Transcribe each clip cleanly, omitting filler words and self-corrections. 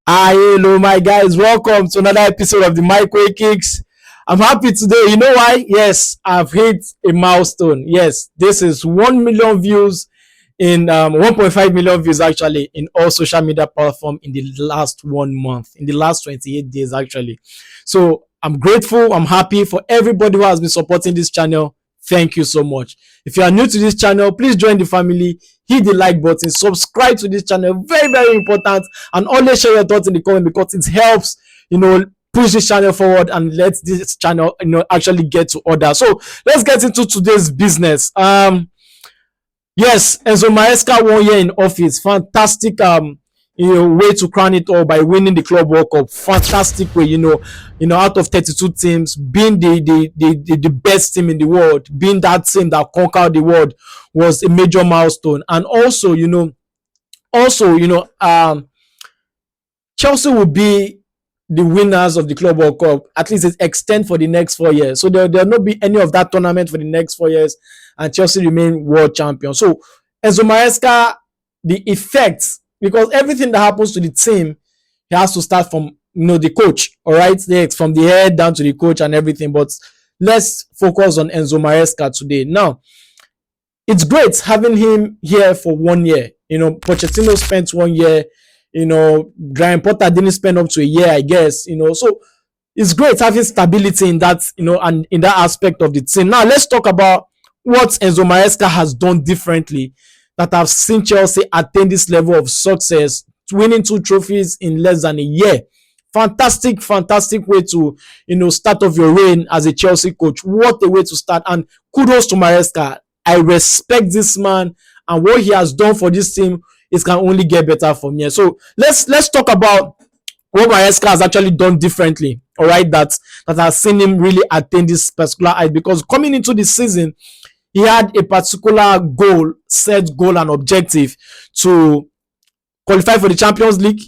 Hi, hello, my guys. Welcome to another episode of the Microwave Kicks. I'm happy today. You know why? Yes, I've hit a milestone. Yes, this is 1 million views in 1.5 million views actually in all social media platform in the last 1 month, in the last 28 days actually. So I'm grateful. I'm happy for everybody who has been supporting this channel. Thank you so much. If you are new to this channel, please join the family, hit the like button, subscribe to this channel, very important, and always share your thoughts in the comment because it helps, push this channel forward and let this channel, actually get to order. So let's get into today's business. Yes, Enzo Maresca 1 year in office. Fantastic way to crown it all by winning the Club World Cup. Fantastic way, out of 32 teams, being the best team in the world, being that team that conquered the world was a major milestone. And also, Chelsea will be the winners of the Club World Cup, at least it extend for the next 4 years. So there'll not be any of that tournament for the next 4 years, and Chelsea remain world champion. So Enzo Maresca, the effects, because everything that happens to the team, he has to start from the coach, all right, from the head down to the coach and everything. But let's focus on Enzo Maresca today. Now, it's great having him here for 1 year. Pochettino spent 1 year. Graham Potter didn't spend up to a year, I guess. So it's great having stability in that, and in that aspect of the team. Now let's talk about what Enzo Maresca has done differently that have seen Chelsea attain this level of success, winning 2 trophies in less than a year. Fantastic way to start off your reign as a Chelsea coach. What a way to start, and kudos to Maresca. I respect this man, and what he has done for this team, it can only get better from here. So let's talk about what Maresca has actually done differently, all right, that has seen him really attain this particular height. Because coming into the season, he had a particular set goal and objective to qualify for the Champions League,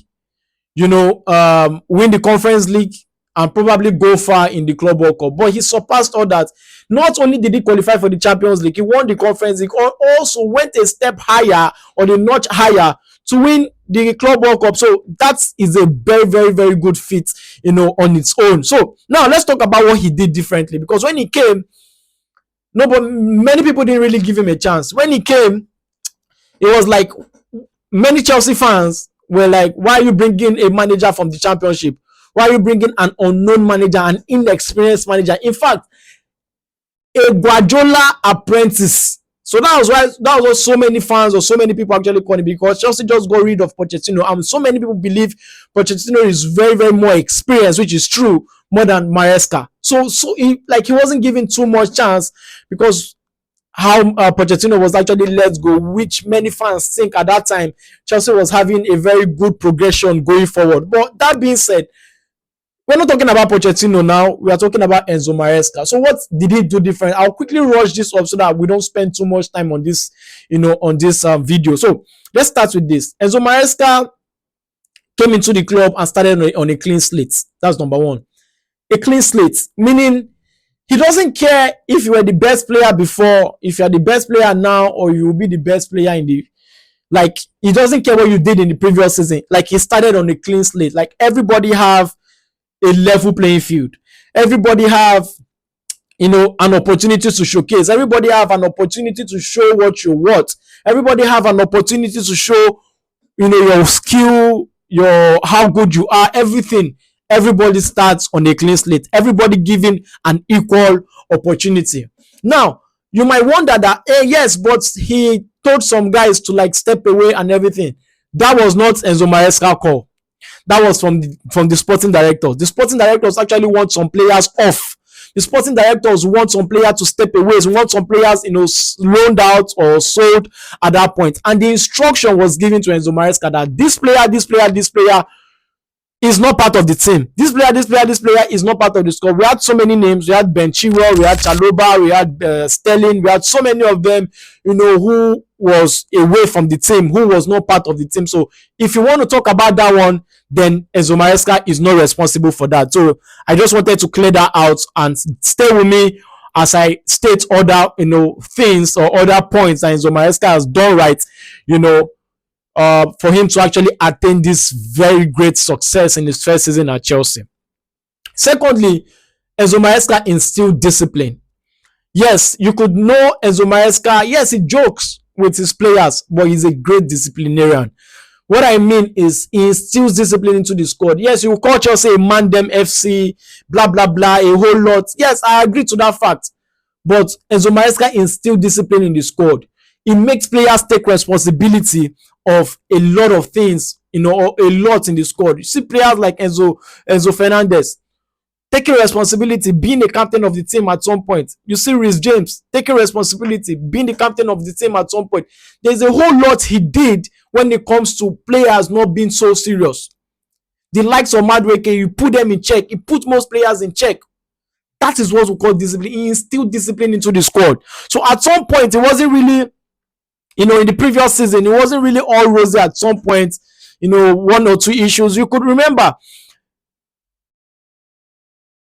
win the Conference League, and probably go far in the Club World Cup. But he surpassed all that. Not only did he qualify for the Champions League, he won the Conference League, also went a step higher, or a notch higher, to win the Club World Cup. So that is a very good feat, on its own. So now let's talk about what he did differently. Because when he came, many people didn't really give him a chance. When he came, it was like many Chelsea fans were like, why are you bringing a manager from the Championship? Why are you bringing an unknown manager, an inexperienced manager? In fact, a Guardiola apprentice. So that was why so many fans or so many people actually calling, because Chelsea just got rid of Pochettino, and so many people believe Pochettino is very more experienced, which is true, more than Maresca. So he wasn't given too much chance, because how Pochettino was actually let go, which many fans think at that time Chelsea was having a very good progression going forward. But that being said, we're not talking about Pochettino now. We are talking about Enzo Maresca. So what did he do different? I'll quickly rush this up so that we don't spend too much time on this, on this video. So let's start with this. Enzo Maresca came into the club and started on a clean slate. That's number one. A clean slate, meaning he doesn't care if you were the best player before, if you are the best player now, or you will be the best player in the... he doesn't care what you did in the previous season. He started on a clean slate. Everybody have a level playing field. Everybody have, an opportunity to showcase. Everybody have an opportunity to show what you're worth. Everybody have an opportunity to show, your skill, how good you are, everything. Everybody starts on a clean slate. Everybody given an equal opportunity. Now, you might wonder that, yes, but he told some guys to step away and everything. That was not Enzo Maresca call. That was from the sporting directors. The sporting directors actually want some players off. The sporting directors want some players to step away. They want some players, loaned out or sold at that point. And the instruction was given to Enzo Maresca that this player is not part of the team. This player is not part of the squad. We had so many names. We had Ben Chilwell, we had Chalobah, we had Sterling. We had so many of them, who was away from the team, who was not part of the team. So if you want to talk about that one, then Enzo Maresca is not responsible for that. So I just wanted to clear that out, and stay with me as I state other, things or other points that Enzo Maresca has done right, for him to actually attain this very great success in his first season at Chelsea. Secondly, Enzo Maresca instilled discipline. Yes, you could know Enzo Maresca. Yes, he jokes with his players, but he's a great disciplinarian. What I mean is he instills discipline into the squad. Yes, you call Chelsea a Mandem FC, blah, blah, blah, a whole lot. Yes, I agree to that fact. But Enzo Maresca instills discipline in the squad. It makes players take responsibility of a lot of things, a lot in the squad. You see players like Enzo Fernández taking responsibility, being the captain of the team at some point. You see Reece James taking responsibility, being the captain of the team at some point. There's a whole lot he did when it comes to players not being so serious. The likes of Madueke, you put them in check. He put most players in check. That is what we call discipline. He instilled discipline into the squad. So at some point, it wasn't really, in the previous season, it wasn't really all rosy at some point, one or two issues. You could remember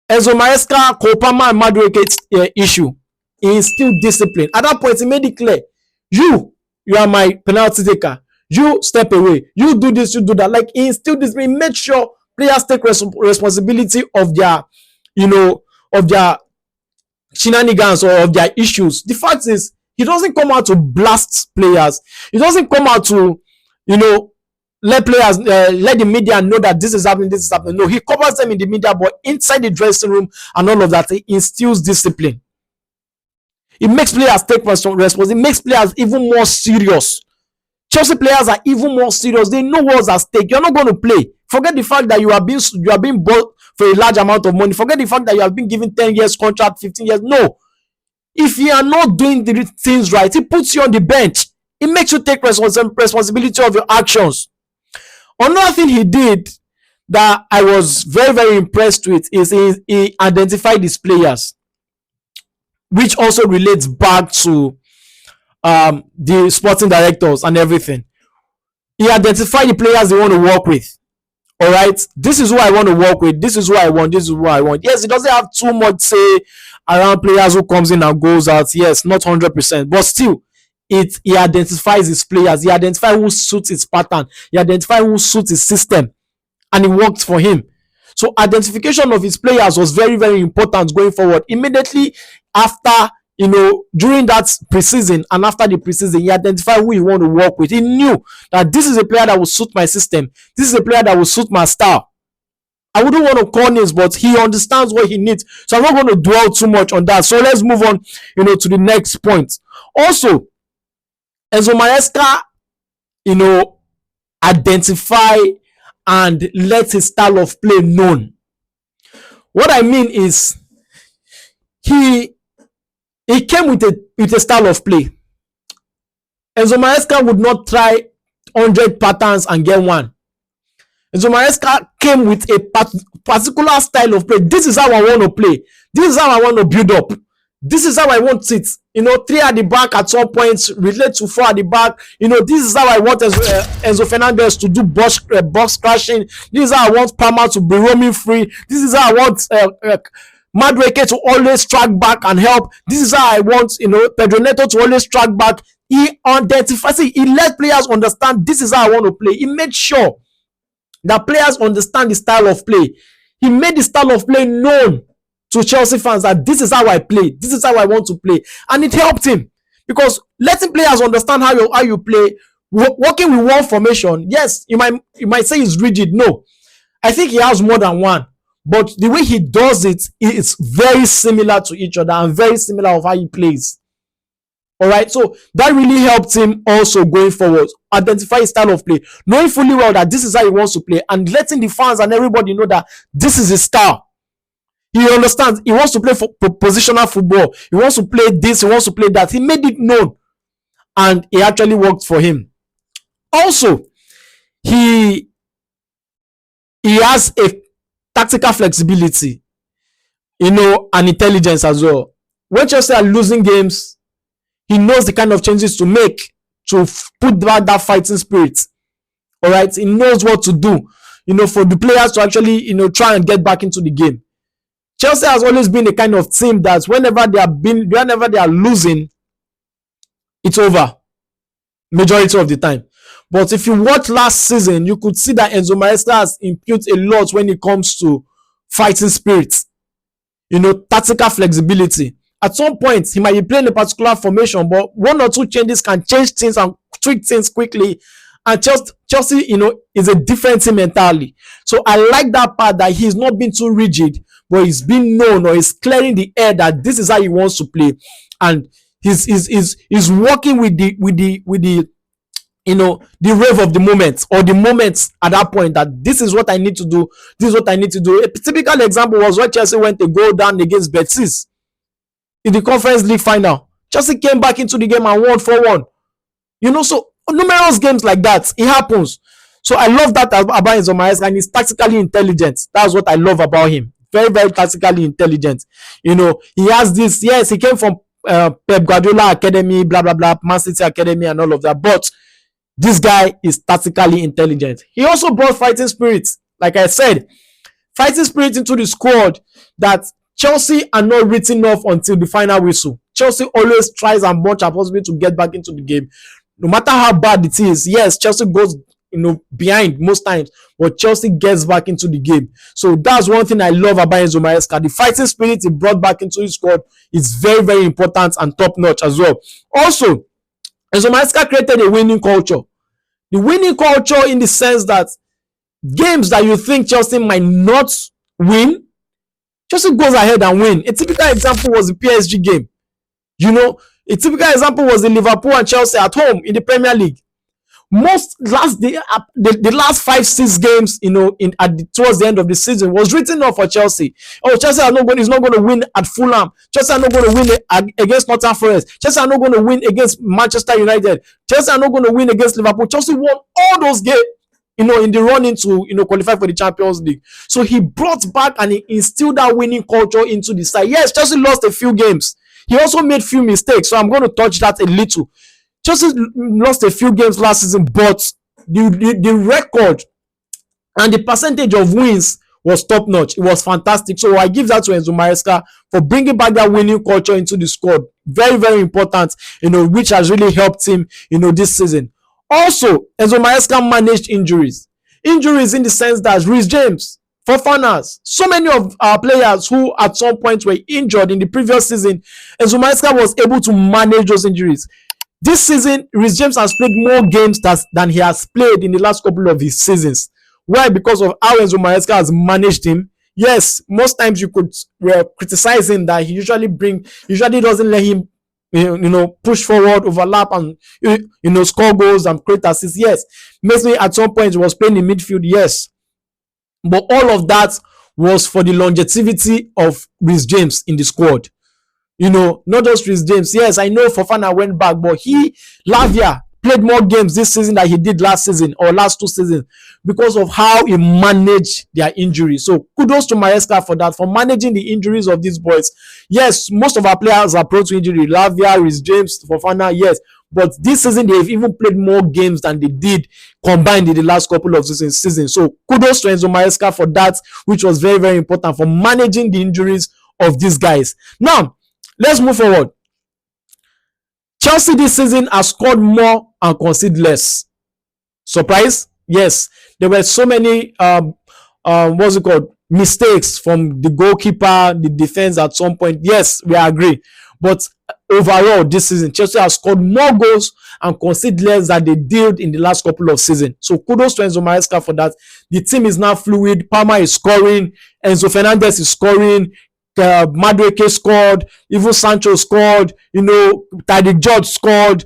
Enzo Maresca, Kopama, and Madueke issue. He instilled discipline. At that point, he made it clear, you are my penalty taker. You step away. You do this, you do that. Like, he instilled discipline. He made sure players take responsibility of their, of their shenanigans or of their issues. The fact is, he doesn't come out to blast players. He doesn't come out to, let players, let the media know that this is happening, this is happening. No, he covers them in the media, but inside the dressing room and all of that, he instills discipline. It makes players take responsibility. It makes players even more serious. Chelsea players are even more serious. They know what's at stake. You're not going to play. Forget the fact that you are being bought for a large amount of money. Forget the fact that you have been given 10 years contract, 15 years. No. If you are not doing the things right, he puts you on the bench. It makes you take responsibility of your actions. Another thing he did that I was very, very impressed with is he identified his players, which also relates back to the sporting directors and everything. He identified the players they want to work with. All right, this is who I want to work with. This is who I want. This is who I want. Yes, he doesn't have too much say around players who comes in and goes out. Yes, not 100%, but still, he identifies his players. He identifies who suits his pattern. He identifies who suits his system, and it worked for him. So identification of his players was very, very important going forward. Immediately after, during that preseason and after the preseason, he identified who he want to work with. He knew that this is a player that will suit my system. This is a player that will suit my style. I wouldn't want to call names, but he understands what he needs. So I'm not going to dwell too much on that. So let's move on, to the next point. Also, Enzo Maresca, identify and let his style of play known. What I mean is, he came with a style of play. Enzo Maresca would not try 100 patterns and get one. Enzo Maresca came with a particular style of play. This is how I want to play. This is how I want to build up. This is how I want it. 3 at the back at some points, relate to 4 at the back. This is how I want Enzo Fernández to do box crashing. This is how I want Palmer to be roaming free. This is how I want Madueke to always track back and help. This is how I want, Pedro Neto to always track back. He identifies, he let players understand this is how I want to play. He made sure that players understand the style of play. He made the style of play known to Chelsea fans that this is how I play. This is how I want to play. And it helped him because letting players understand how you play, working with one formation, yes, you might say it's rigid. No, I think he has more than one. But the way he does it is very similar to each other and very similar of how he plays. All right, so that really helped him also going forward. Identify his style of play, knowing fully well that this is how he wants to play, and letting the fans and everybody know that this is his style. He understands. He wants to play for positional football. He wants to play this. He wants to play that. He made it known, and it actually worked for him. Also, he has a tactical flexibility, and intelligence as well. When Chelsea are losing games, he knows the kind of changes to make to put back that fighting spirit. All right, he knows what to do, for the players to actually, try and get back into the game. Chelsea has always been a kind of team that whenever they are losing, it's over majority of the time. But if you watch last season, you could see that Enzo Maresca has improved a lot when it comes to fighting spirit, tactical flexibility. At some point, he might be playing a particular formation, but one or two changes can change things and tweak things quickly. And Chelsea, is a different team entirely. So I like that part, that he's not being too rigid, but he's being known, or he's clearing the air that this is how he wants to play, and he's working with the the wave of the moment, or the moments at that point, that this is what I need to do. This is what I need to do. A typical example was when Chelsea went to go down against Betis in the Conference League final. Chelsea came back into the game and won 4-1. So numerous games like that, it happens. So I love that about Enzo Maresca, and he's tactically intelligent. That's what I love about him. Very, very tactically intelligent. He has this. Yes, he came from Pep Guardiola Academy, blah blah blah, Man City Academy, and all of that. But this guy is tactically intelligent. He also brought fighting spirit. Like I said, fighting spirit into the squad, that Chelsea are not written off until the final whistle. Chelsea always tries as much as possible to get back into the game. No matter how bad it is, yes, Chelsea goes behind most times, but Chelsea gets back into the game. So that's one thing I love about Enzo Maresca. The fighting spirit he brought back into his squad is very, very important and top notch as well. Also, Enzo Maresca created a winning culture. The winning culture in the sense that games that you think Chelsea might not win, Chelsea goes ahead and win. A typical example was the PSG game. A typical example was the Liverpool and Chelsea at home in the Premier League. The last 5-6 games, towards the end of the season, was written off for Chelsea. Oh, Chelsea is not going to win at Fulham. Chelsea are not going to win against Nottingham Forest. Chelsea are not going to win against Manchester United. Chelsea are not going to win against Liverpool. Chelsea won all those games, in the run into qualify for the Champions League. So he brought back and he instilled that winning culture into the side. Yes, Chelsea lost a few games. He also made few mistakes, so I'm going to touch that a little. Chelsea lost a few games last season, but the record and the percentage of wins was top notch. It was fantastic. So I give that to Enzo Maresca for bringing back that winning culture into the squad. Very, very important, which has really helped him, this season. Also, Enzo Maresca managed injuries. Injuries in the sense that Reece James, Fofana, so many of our players who at some point were injured in the previous season, Enzo Maresca was able to manage those injuries. This season, Reece James has played more games than he has played in the last couple of his seasons. Why? Because of how Enzo Maresca has managed him. Yes, most times you could criticize him that he usually doesn't let him push forward, overlap, and score goals and create assists. Yes, maybe at some point he was playing in midfield. Yes, but all of that was for the longevity of Reece James in the squad. Not just Reece James. Yes, I know Fofana went back, but Lavia played more games this season than he did last season or last 2 seasons because of how he managed their injuries. So kudos to Maresca for that, for managing the injuries of these boys. Yes, most of our players are prone to injury. Lavia, Reece James, Fofana, yes. But this season, they've even played more games than they did combined in the last couple of seasons. So kudos to Enzo Maresca for that, which was very, very important, for managing the injuries of these guys. Now, let's move forward. Chelsea this season has scored more and conceded less. Surprise? Yes. There were so many mistakes from the goalkeeper, the defense at some point. Yes, we agree. But overall, this season, Chelsea has scored more goals and conceded less than they did in the last couple of seasons. So kudos to Enzo Maresca for that. The team is now fluid. Palmer is scoring. Enzo Fernández is scoring. Madueke scored, even Sancho scored, Tadic George scored,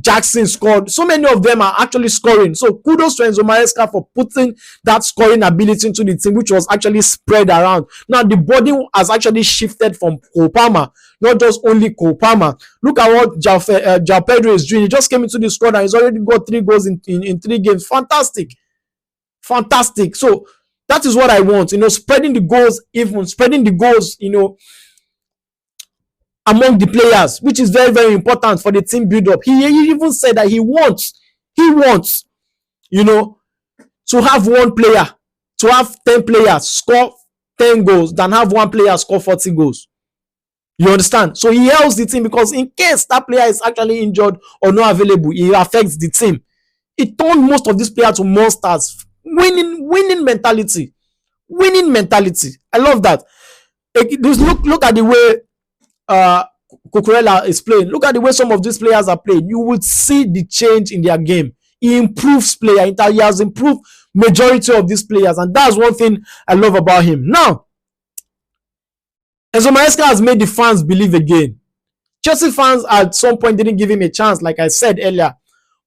Jackson scored. So many of them are actually scoring. So kudos to Enzo Maresca for putting that scoring ability into the team, which was actually spread around. Now the body has actually shifted from Cole Palmer, not just only Cole Palmer. Look at what João Pedro is doing. He just came into the squad and he's already got 3 goals in 3 games. Fantastic. So that is what I want, spreading the goals, among the players, which is very, very important for the team build-up. He even said that he wants, to have one player, to have 10 players score 10 goals than have one player score 40 goals. You understand? So he helps the team because in case that player is actually injured or not available, it affects the team. It turned most of these players to monsters. Winning mentality. Winning mentality. I love that. Look at the way uh Cucurella is playing. Look at the way some of these players are playing. You would see the change in their game. He improves player. He has improved majority of these players, and that's one thing I love about him. Now, Enzo Maresca has made the fans believe again. Chelsea fans at some point didn't give him a chance, like I said earlier,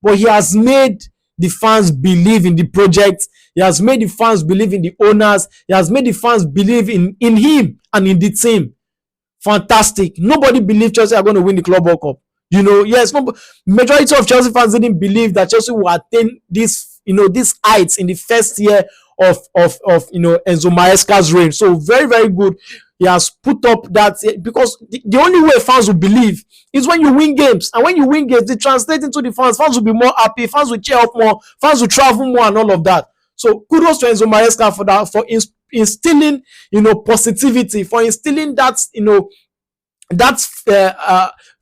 but he has made the fans believe in the project. He has made the fans believe in the owners. He has made the fans believe in him and in the team. Fantastic. Nobody believed Chelsea are going to win the Club World Cup. Yes, majority of Chelsea fans didn't believe that Chelsea will attain these heights in the first year of Enzo Maresca's reign. So very, very good. He has put up that, because the only way fans will believe is when you win games. And when you win games, they translate into the fans. Fans will be more happy. Fans will cheer up more. Fans will travel more and all of that. So kudos to Enzo Maresca for that, for instilling, positivity, for instilling that, that's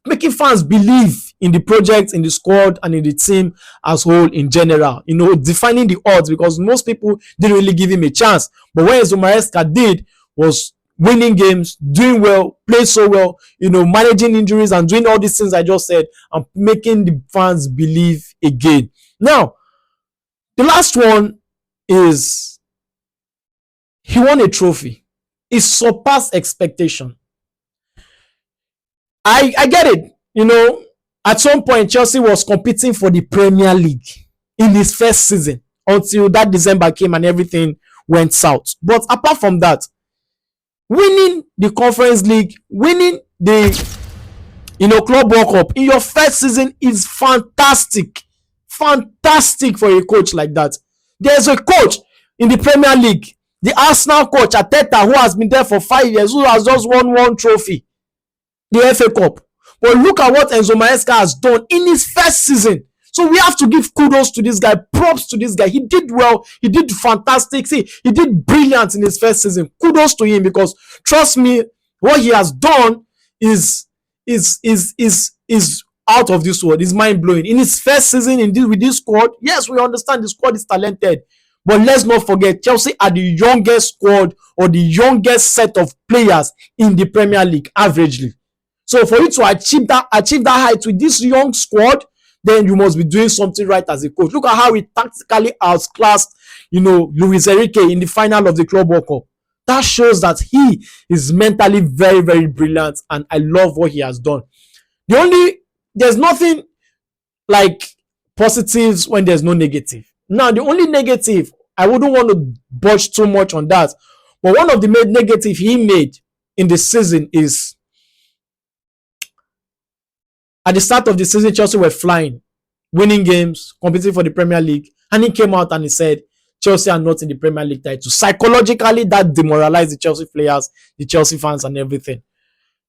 making fans believe in the project, in the squad, and in the team as whole in general. Defining the odds, because most people didn't really give him a chance. But what Enzo Maresca did was winning games, doing well, play so well, managing injuries and doing all these things I just said, and making the fans believe again. Now, the last one is he won a trophy. It surpassed expectation. I get it. At some point, Chelsea was competing for the Premier League in his first season until that December came and everything went south. But apart from that, winning the Conference League, winning the Club World Cup in your first season is fantastic. Fantastic for a coach like that. There's a coach in the Premier League, the Arsenal coach Arteta, who has been there for 5 years, who has just won one trophy, the FA Cup. But look at what Enzo Maresca has done in his first season. So we have to give kudos to this guy, props to this guy. He did well. He did fantastic. See, he did brilliant in his first season. Kudos to him, because trust me, what he has done is out of this world. It's mind blowing. In his first season with this squad, yes, we understand the squad is talented, but let's not forget Chelsea are the youngest squad or the youngest set of players in the Premier League averagely. So for you to achieve that height with this young squad, then you must be doing something right as a coach. Look at how he tactically outclassed, Luis Enrique in the final of the Club World Cup. That shows that he is mentally very, very brilliant, and I love what he has done. There's nothing like positives when there's no negative. Now, the only negative, I wouldn't want to budge too much on that, but one of the negative he made in the season is, at the start of the season, Chelsea were flying, winning games, competing for the Premier League, and he came out and he said, Chelsea are not in the Premier League title. Psychologically, that demoralized the Chelsea players, the Chelsea fans, and everything.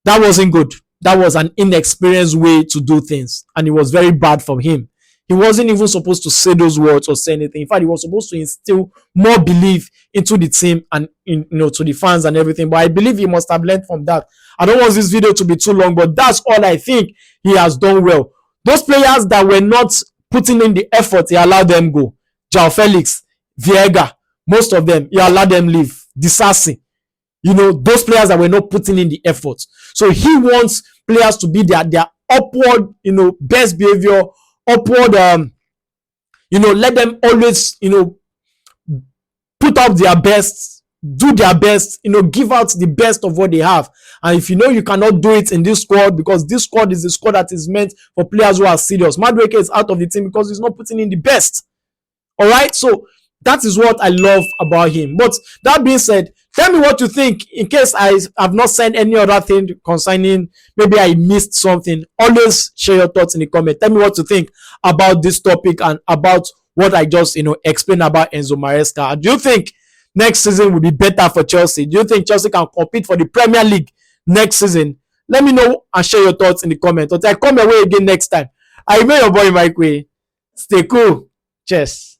That wasn't good. That was an inexperienced way to do things, and it was very bad for him. He wasn't even supposed to say those words or say anything. In fact, he was supposed to instill more belief into the team and to the fans and everything. But I believe he must have learned from that. I don't want this video to be too long, but that's all I think he has done well. Those players that were not putting in the effort, he allowed them go. João Felix, Viega, most of them, he allowed them leave. Disasi, those players that were not putting in the effort. So he wants players to be their upward, best behavior, upward, let them always, put up their best, do their best, give out the best of what they have. And if you cannot do it in this squad, because this squad is a squad that is meant for players who are serious. Madueke is out of the team because he's not putting in the best. All right, so that is what I love about him. But that being said, tell me what you think. In case I have not said any other thing concerning, maybe I missed something, always share your thoughts in the comment. Tell me what you think about this topic and about what I just explained about Enzo Maresca. Do you think next season will be better for Chelsea? Do you think Chelsea can compete for the Premier League next season? Let me know and share your thoughts in the comment. Until I come your way again next time, I remain your boy Mike Way. Stay cool. Cheers.